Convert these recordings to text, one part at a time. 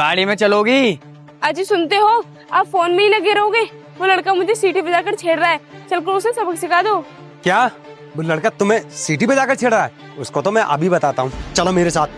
गाड़ी में चलोगी? अजी सुनते हो, आप फोन में ही लगे रहोगे? वो लड़का मुझे सीटी बजाकर छेड़ रहा है, चलकर उसे सबक सिखा दो। क्या वो लड़का तुम्हें सीटी पे जाकर छेड़ रहा है? उसको तो मैं अभी बताता हूँ, चलो मेरे साथ।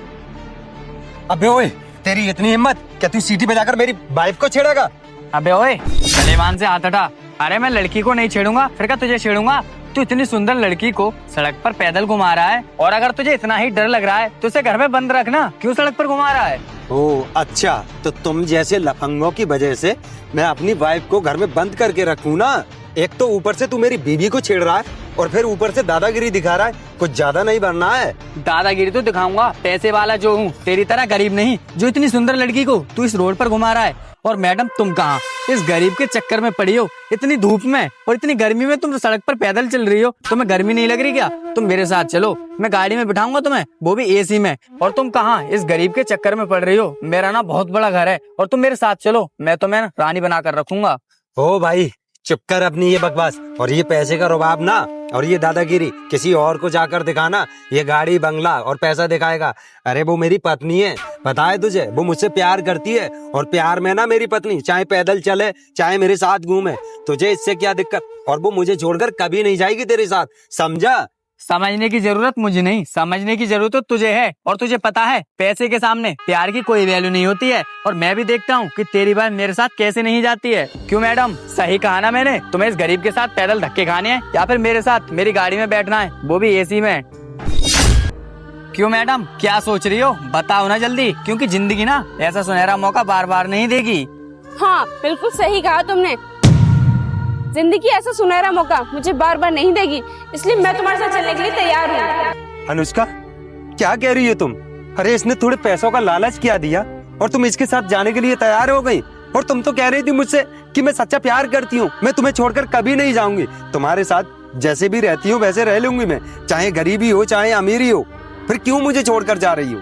अबे ओए, तेरी इतनी हिम्मत, क्या तू सीटी पे जाकर मेरी वाइफ को छेड़ेगा? अबे ओए, गलेवान से हाथ हटा। अरे मैं लड़की को नहीं छेड़ूंगा, फिर क्या तुझे छेड़ूंगा? तू इतनी सुंदर लड़की को सड़क पर पैदल घुमा रहा है, और अगर तुझे इतना ही डर लग रहा है तो उसे घर में बंद रखना, क्यों सड़क पर घुमा रहा है? ओ अच्छा, तो तुम जैसे लफंगों की वजह से मैं अपनी वाइफ को घर में बंद करके रखूं ना? एक तो ऊपर से तू मेरी बीवी को छेड़ रहा है और फिर ऊपर से दादागिरी दिखा रहा है। कुछ ज्यादा नहीं बनना है? दादागिरी तो दिखाऊंगा, पैसे वाला जो हूँ, तेरी तरह गरीब नहीं जो इतनी सुंदर लड़की को तू इस रोड पर घुमा रहा है। और मैडम तुम कहाँ इस गरीब के चक्कर में पड़ी हो? इतनी धूप में और इतनी गर्मी में तुम सड़क पर पैदल चल रही हो, तुम्हें गर्मी नहीं लग रही क्या? तुम मेरे साथ चलो, मैं गाड़ी में बिठाऊंगा तुम्हें, वो भी एसी में। और तुम कहाँ इस गरीब के चक्कर में पड़ रही हो? मेरा ना बहुत बड़ा घर है और तुम मेरे साथ चलो, मैं तुम्हें रानी बना कर रखूंगा। ओ भाई चुप कर अपनी ये बकवास और ये पैसे का रुबाब ना, और ये दादागिरी किसी और को जाकर दिखाना। ये गाड़ी बंगला और पैसा दिखाएगा। अरे वो मेरी पत्नी है, पता है तुझे? वो मुझसे प्यार करती है, और प्यार में ना मेरी पत्नी चाहे पैदल चले चाहे मेरे साथ घूमे, तुझे इससे क्या दिक्कत? और वो मुझे छोड़कर कभी नहीं जाएगी तेरे साथ, समझा? समझने की जरूरत मुझे नहीं, समझने की जरूरत तो तुझे है। और तुझे पता है पैसे के सामने प्यार की कोई वैल्यू नहीं होती है। और मैं भी देखता हूँ कि तेरी बात मेरे साथ कैसे नहीं जाती है। क्यों मैडम, सही कहा ना मैंने? तुम्हें इस गरीब के साथ पैदल धक्के खाने हैं या फिर मेरे साथ मेरी गाड़ी में बैठना है, वो भी एसी में? क्यों मैडम, क्या सोच रही हो? बताओ ना जल्दी, क्योंकि जिंदगी ना ऐसा सुनहरा मौका बार बार नहीं देगी। हाँ बिल्कुल सही कहा तुमने, जिंदगी ऐसा सुनहरा मौका मुझे बार बार नहीं देगी, इसलिए मैं तुम्हारे साथ चलने के लिए तैयार हूँ। अनुष्का क्या कह रही है तुम? अरे इसने थोड़े पैसों का लालच क्या दिया और तुम इसके साथ जाने के लिए तैयार हो गई? और तुम तो कह रही थी मुझसे कि मैं सच्चा प्यार करती हूँ, मैं तुम्हें छोड़कर कभी नहीं जाऊंगी। तुम्हारे साथ जैसे भी रहती हूँ वैसे रह लूंगी मैं, चाहे गरीबी हो चाहे अमीरी हो। फिर क्यों मुझे छोड़कर जा रही हो?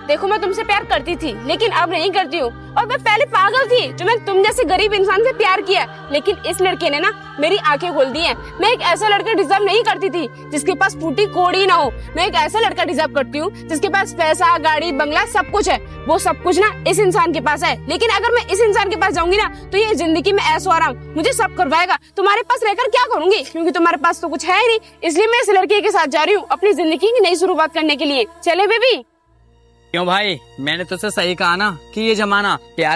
देखो मैं तुमसे प्यार करती थी लेकिन अब नहीं करती हूँ, और मैं पहले पागल थी जो मैं तुम जैसे गरीब इंसान से प्यार किया, लेकिन इस लड़के ने ना मेरी आंखें खोल दी हैं। मैं एक ऐसा लड़का डिजर्व नहीं करती थी जिसके पास फूटी कोड़ी ना हो। मैं एक ऐसा लड़का डिजर्व करती हूँ जिसके पास पैसा गाड़ी बंगला सब कुछ है। वो सब कुछ ना इस इंसान के पास है, लेकिन अगर मैं इस इंसान के पास जाऊंगी ना तो ये जिंदगी में ऐशो आराम मुझे सब करवाएगा। तुम्हारे पास रहकर क्या करूंगी, क्योंकि तुम्हारे पास तो कुछ है ही नहीं। इसलिए मैं इस लड़के के साथ जा रही हूँ अपनी जिंदगी की नई शुरुआत करने के लिए। चले बेबी। क्यों भाई, मैंने तुझसे सही कहा ना कि ये जमाना प्यार